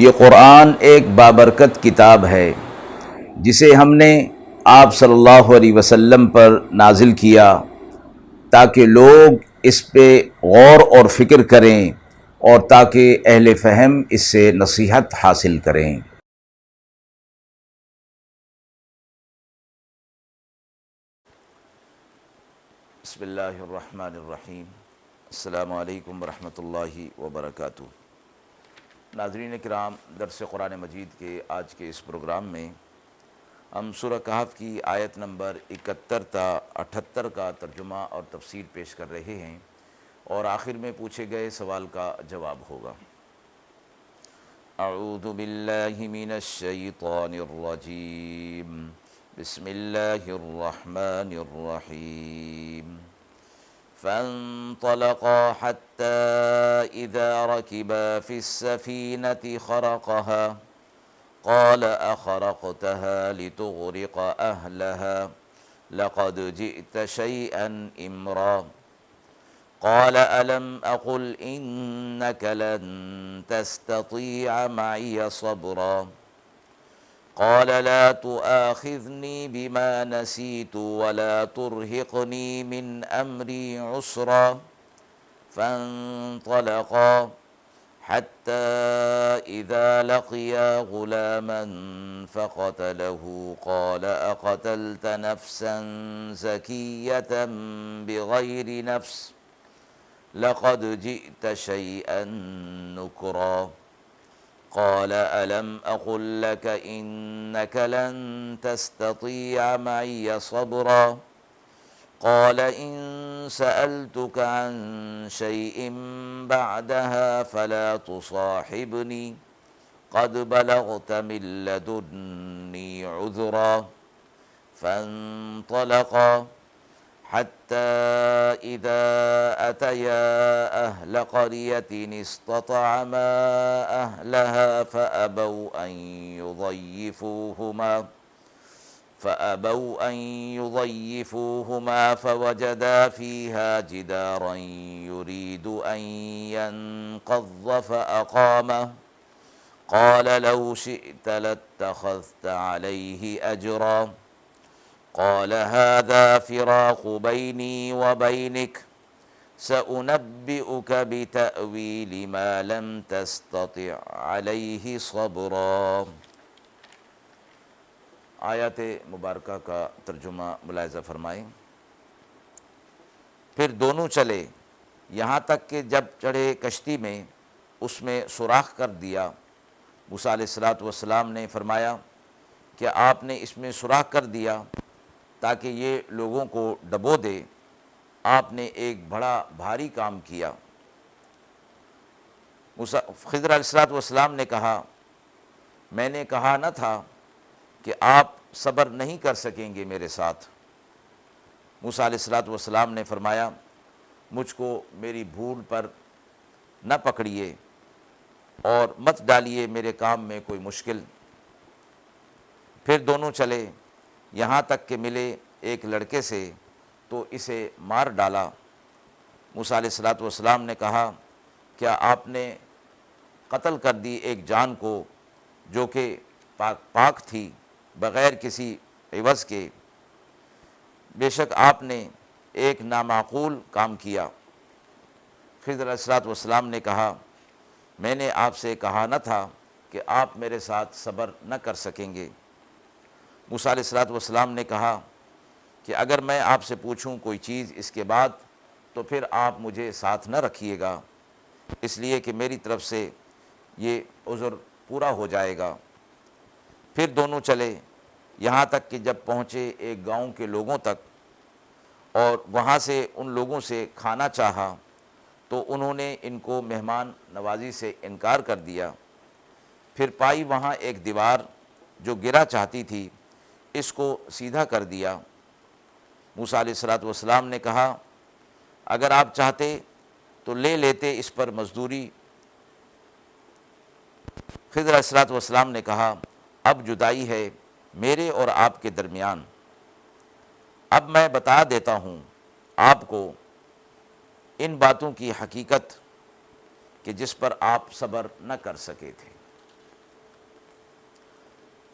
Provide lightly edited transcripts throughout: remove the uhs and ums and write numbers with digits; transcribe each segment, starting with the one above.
یہ قرآن ایک بابرکت کتاب ہے جسے ہم نے آپ صلی اللہ علیہ وسلم پر نازل کیا تاکہ لوگ اس پہ غور اور فکر کریں اور تاکہ اہل فہم اس سے نصیحت حاصل کریں۔ بسم اللہ الرحمن الرحیم۔ السلام علیکم ورحمۃ اللہ وبرکاتہ۔ ناظرین کرام، درس قرآن مجید کے آج کے اس پروگرام میں ہم سورہ کہف کی آیت نمبر 71 تا 78 کا ترجمہ اور تفسیر پیش کر رہے ہیں، اور آخر میں پوچھے گئے سوال کا جواب ہوگا۔ اعوذ باللہ من الشیطان الرجیم، بسم اللہ الرحمن الرحیم۔ فانطلقا حتى إذا ركبا في السفينة خرقها قال أخرقتها لتغرق أهلها لقد جئت شيئا إمرا قال ألم أقل إنك لن تستطيع معي صبرا قال لا تؤاخذني بما نسيت ولا ترهقني من أمري عسرا فانطلقا حتى إذا لقيا غلاما فقتله قال أقتلت نفسا زكية بغير نفس لقد جئت شيئا نكرا قال ألم أقل لك إنك لن تستطيع معي صبرا قال إن سألتك عن شيء بعدها فلا تصاحبني قد بلغت من لدني عذرا فانطلقا حتى إذا أتيا أهل قرية استطعما أهلها فأبوا أن يضيفوهما فوجدا فيها جدارا يريد أن ينقض فأقامه قال لو شئت لاتخذت عليه أجرا قال هذا فراق بيني وبينك سأنبئك بتأويل ما لم تستطع عليه صبرا۔ آیات مبارکہ کا ترجمہ ملاحظہ فرمائیں۔ پھر دونوں چلے یہاں تک کہ جب چڑھے کشتی میں اس میں سوراخ کر دیا۔ موسیٰ علیہ السلام نے فرمایا کہ آپ نے اس میں سوراخ کر دیا تاکہ یہ لوگوں کو ڈبو دے۔ آپ نے ایک بڑا بھاری کام کیا۔ خضر علیہ السلام نے کہا، میں نے کہا نہ تھا کہ آپ صبر نہیں کر سکیں گے میرے ساتھ۔ موسیٰ علیہ السلام نے فرمایا، مجھ کو میری بھول پر نہ پکڑیے اور مت ڈالیے میرے کام میں کوئی مشکل۔ پھر دونوں چلے یہاں تک کہ ملے ایک لڑکے سے تو اسے مار ڈالا۔ موسیٰ علیہ السلام نے کہا، کیا آپ نے قتل کر دی ایک جان کو جو کہ پاک تھی بغیر کسی عوض کے؟ بے شک آپ نے ایک نامعقول کام کیا۔ خضر علیہ السلام نے کہا، میں نے آپ سے کہا نہ تھا کہ آپ میرے ساتھ صبر نہ کر سکیں گے۔ موسیٰ علیہ السلام نے کہا کہ اگر میں آپ سے پوچھوں کوئی چیز اس کے بعد تو پھر آپ مجھے ساتھ نہ رکھیے گا، اس لیے کہ میری طرف سے یہ عذر پورا ہو جائے گا۔ پھر دونوں چلے یہاں تک کہ جب پہنچے ایک گاؤں کے لوگوں تک اور وہاں سے ان لوگوں سے کھانا چاہا تو انہوں نے ان کو مہمان نوازی سے انکار کر دیا۔ پھر پائی وہاں ایک دیوار جو گرا چاہتی تھی، اس کو سیدھا کر دیا۔ موسیٰ علیہ السلام نے کہا، اگر آپ چاہتے تو لے لیتے اس پر مزدوری۔ خضر علیہ السلام نے کہا، اب جدائی ہے میرے اور آپ کے درمیان۔ اب میں بتا دیتا ہوں آپ کو ان باتوں کی حقیقت کہ جس پر آپ صبر نہ کر سکے تھے۔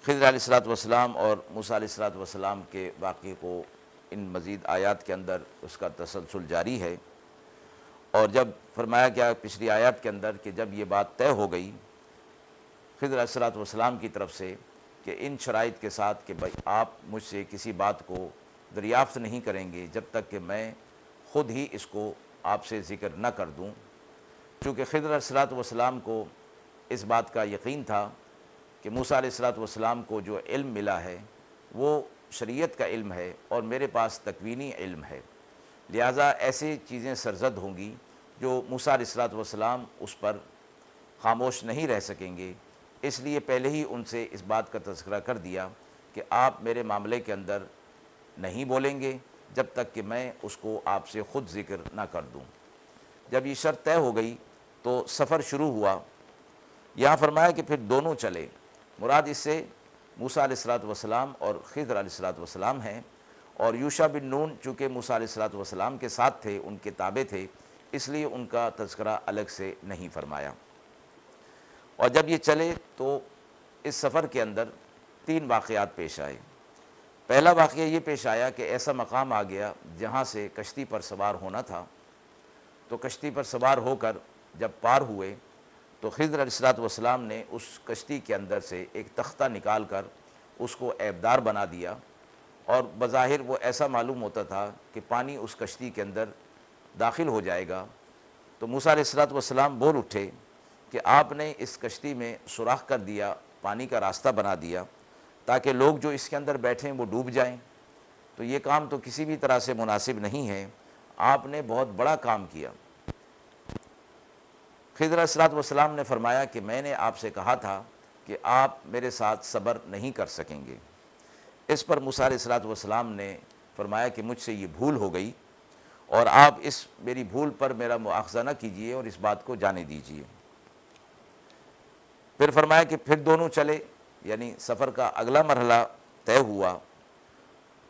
خضر علیہ الصلوۃ والسلام اور موسیٰ علیہ الصلوۃ والسلام کے واقعے کو ان مزید آیات کے اندر اس کا تسلسل جاری ہے، اور جب فرمایا گیا پچھلی آیات کے اندر کہ جب یہ بات طے ہو گئی خضر علیہ الصلوۃ والسلام کی طرف سے کہ ان شرائط کے ساتھ کہ بھائی آپ مجھ سے کسی بات کو دریافت نہیں کریں گے جب تک کہ میں خود ہی اس کو آپ سے ذکر نہ کر دوں، چونکہ خضر علیہ الصلوۃ والسلام کو اس بات کا یقین تھا کہ موسیٰ علیہ الصلوۃ والسلام کو جو علم ملا ہے وہ شریعت کا علم ہے اور میرے پاس تکوینی علم ہے، لہٰذا ایسی چیزیں سرزد ہوں گی جو موسیٰ علیہ الصلوۃ والسلام اس پر خاموش نہیں رہ سکیں گے، اس لیے پہلے ہی ان سے اس بات کا تذکرہ کر دیا کہ آپ میرے معاملے کے اندر نہیں بولیں گے جب تک کہ میں اس کو آپ سے خود ذکر نہ کر دوں۔ جب یہ شرط طے ہو گئی تو سفر شروع ہوا۔ یہاں فرمایا کہ پھر دونوں چلے، مراد اس سے موسیٰ علیہ الصلوۃ والسلام اور خضر علیہ الصلوۃ والسلام ہیں، اور یوشع بن نون چونکہ موسیٰ علیہ الصلوۃ والسلام کے ساتھ تھے، ان کے تابع تھے، اس لیے ان کا تذکرہ الگ سے نہیں فرمایا۔ اور جب یہ چلے تو اس سفر کے اندر 3 واقعات پیش آئے۔ پہلا واقعہ یہ پیش آیا کہ ایسا مقام آ گیا جہاں سے کشتی پر سوار ہونا تھا، تو کشتی پر سوار ہو کر جب پار ہوئے تو خضر علیہ الصلوۃ والسلام نے اس کشتی کے اندر سے ایک تختہ نکال کر اس کو عیبدار بنا دیا، اور بظاہر وہ ایسا معلوم ہوتا تھا کہ پانی اس کشتی کے اندر داخل ہو جائے گا۔ تو موسیٰ علیہ الصلوۃ والسلام بول اٹھے کہ آپ نے اس کشتی میں سوراخ کر دیا، پانی کا راستہ بنا دیا تاکہ لوگ جو اس کے اندر بیٹھیں وہ ڈوب جائیں، تو یہ کام تو کسی بھی طرح سے مناسب نہیں ہے، آپ نے بہت بڑا کام کیا۔ خضر علیہ الصلوۃ والسلام نے فرمایا کہ میں نے آپ سے کہا تھا کہ آپ میرے ساتھ صبر نہیں کر سکیں گے۔ اس پر موسیٰ علیہ الصلوۃ والسلام نے فرمایا کہ مجھ سے یہ بھول ہو گئی، اور آپ اس میری بھول پر میرا مواخذہ نہ کیجیے اور اس بات کو جانے دیجیے۔ پھر فرمایا کہ پھر دونوں چلے، یعنی سفر کا اگلا مرحلہ طے ہوا،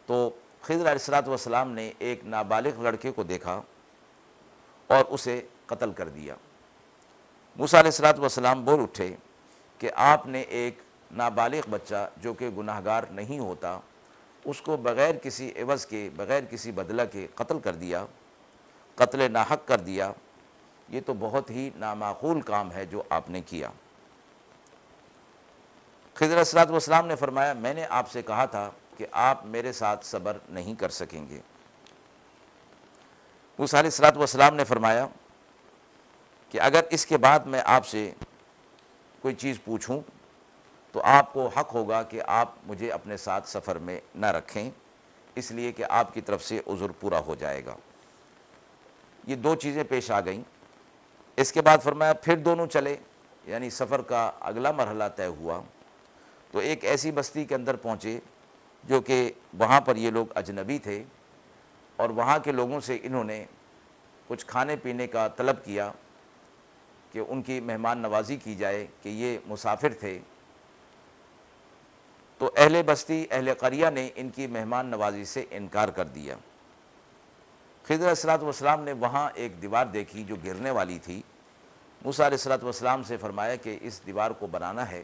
تو خضر علیہ الصلوۃ والسلام نے ایک نابالغ لڑکے کو دیکھا اور اسے قتل کر دیا۔ موسیٰ علیہ الصلوۃ والسلام بول اٹھے کہ آپ نے ایک نابالغ بچہ جو کہ گناہگار نہیں ہوتا، اس کو بغیر کسی عوض کے، بغیر کسی بدلہ کے قتل کر دیا، قتل ناحق کر دیا، یہ تو بہت ہی نامعقول کام ہے جو آپ نے کیا۔ خضر علیہ الصلوۃ والسلام نے فرمایا میں نے آپ سے کہا تھا کہ آپ میرے ساتھ صبر نہیں کر سکیں گے۔ موسیٰ علیہ الصلوۃ والسلام نے فرمایا کہ اگر اس کے بعد میں آپ سے کوئی چیز پوچھوں تو آپ کو حق ہوگا کہ آپ مجھے اپنے ساتھ سفر میں نہ رکھیں، اس لیے کہ آپ کی طرف سے عذر پورا ہو جائے گا۔ یہ 2 چیزیں پیش آ گئیں۔ اس کے بعد فرمایا پھر دونوں چلے، یعنی سفر کا اگلا مرحلہ طے ہوا، تو ایک ایسی بستی کے اندر پہنچے جو کہ وہاں پر یہ لوگ اجنبی تھے، اور وہاں کے لوگوں سے انہوں نے کچھ کھانے پینے کا طلب کیا کہ ان کی مہمان نوازی کی جائے کہ یہ مسافر تھے۔ تو اہل بستی، اہل قریہ نے ان کی مہمان نوازی سے انکار کر دیا۔ خضر علیہ الصلوۃ والسلام نے وہاں ایک دیوار دیکھی جو گرنے والی تھی۔ موسیٰ علیہ الصلوۃ والسلام سے فرمایا کہ اس دیوار کو بنانا ہے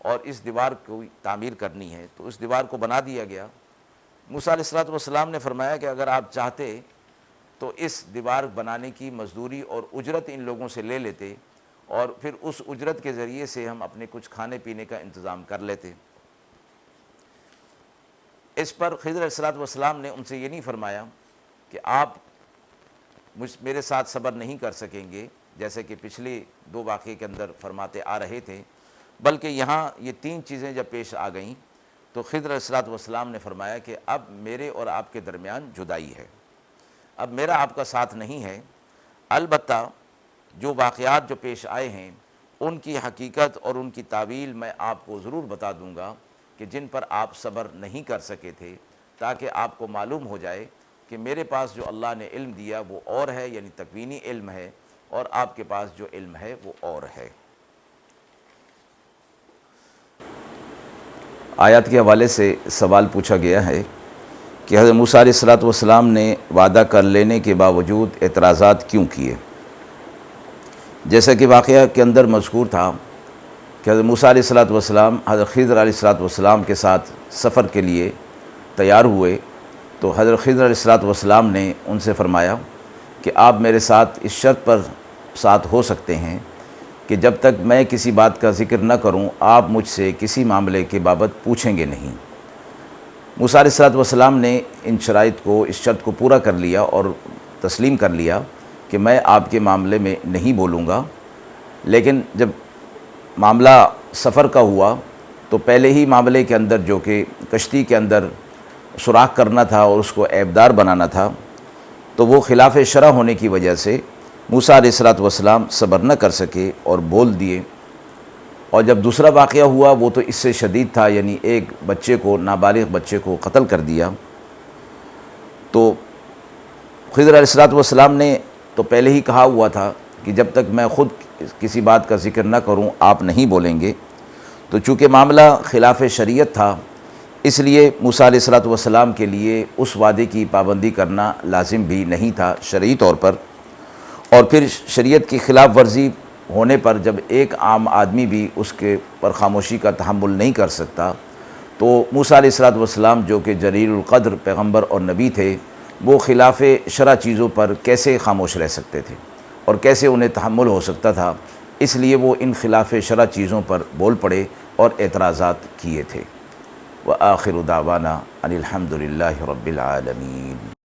اور اس دیوار کو تعمیر کرنی ہے، تو اس دیوار کو بنا دیا گیا۔ موسیٰ علیہ الصلوۃ والسلام نے فرمایا کہ اگر آپ چاہتے تو اس دیوار بنانے کی مزدوری اور اجرت ان لوگوں سے لے لیتے، اور پھر اس اجرت کے ذریعے سے ہم اپنے کچھ کھانے پینے کا انتظام کر لیتے۔ اس پر خضر علیہ الصلوۃ والسلام نے ان سے یہ نہیں فرمایا کہ آپ میرے ساتھ صبر نہیں کر سکیں گے، جیسے کہ پچھلے 2 واقعے کے اندر فرماتے آ رہے تھے، بلکہ یہاں یہ 3 چیزیں جب پیش آ گئیں تو خضر علیہ الصلوۃ والسلام نے فرمایا کہ اب میرے اور آپ کے درمیان جدائی ہے، اب میرا آپ کا ساتھ نہیں ہے۔ البتہ جو واقعات جو پیش آئے ہیں ان کی حقیقت اور ان کی تعویل میں آپ کو ضرور بتا دوں گا کہ جن پر آپ صبر نہیں کر سکے تھے، تاکہ آپ کو معلوم ہو جائے کہ میرے پاس جو اللہ نے علم دیا وہ اور ہے، یعنی تکوینی علم ہے، اور آپ کے پاس جو علم ہے وہ اور ہے۔ آیات کے حوالے سے سوال پوچھا گیا ہے کہ حضرت موسیٰ علیہ الصلوۃ والسلام نے وعدہ کر لینے کے باوجود اعتراضات کیوں کیے؟ جیسا کہ واقعہ کے اندر مذکور تھا کہ کہ حضرت موسیٰ علیہ السلام حضرت خضر علیہ السلام کے ساتھ سفر کے لیے تیار ہوئے تو حضرت خضر علیہ السلام نے ان سے فرمایا کہ آپ میرے ساتھ اس شرط پر ساتھ ہو سکتے ہیں کہ جب تک میں کسی بات کا ذکر نہ کروں آپ مجھ سے کسی معاملے کے بابت پوچھیں گے نہیں۔ موسیٰ علیہ السلام نے ان شرائط کو، اس شرط کو پورا کر لیا اور تسلیم کر لیا کہ میں آپ کے معاملے میں نہیں بولوں گا۔ لیکن جب معاملہ سفر کا ہوا تو پہلے ہی معاملے کے اندر جو کہ کشتی کے اندر سوراخ کرنا تھا اور اس کو عیبدار بنانا تھا، تو وہ خلاف شرع ہونے کی وجہ سے موسیٰ علیہ السلام صبر نہ کر سکے اور بول دیے۔ اور جب دوسرا واقعہ ہوا وہ تو اس سے شدید تھا، یعنی ایک بچے کو، نابالغ بچے کو قتل کر دیا۔ تو خضر علیہ السلام نے تو پہلے ہی کہا ہوا تھا کہ جب تک میں خود کسی بات کا ذکر نہ کروں آپ نہیں بولیں گے۔ تو چونکہ معاملہ خلاف شریعت تھا اس لیے موسیٰ علیہ السلام کے لیے اس وعدے کی پابندی کرنا لازم بھی نہیں تھا شرعی طور پر۔ اور پھر شریعت کی خلاف ورزی ہونے پر جب ایک عام آدمی بھی اس کے پر خاموشی کا تحمل نہیں کر سکتا تو موسیٰ علیہ السلام جو کہ جلیل القدر پیغمبر اور نبی تھے، وہ خلاف شرع چیزوں پر کیسے خاموش رہ سکتے تھے اور کیسے انہیں تحمل ہو سکتا تھا؟ اس لیے وہ ان خلاف شرع چیزوں پر بول پڑے اور اعتراضات کیے تھے۔ وآخر دعوانا ان الحمد للہ رب العالمین۔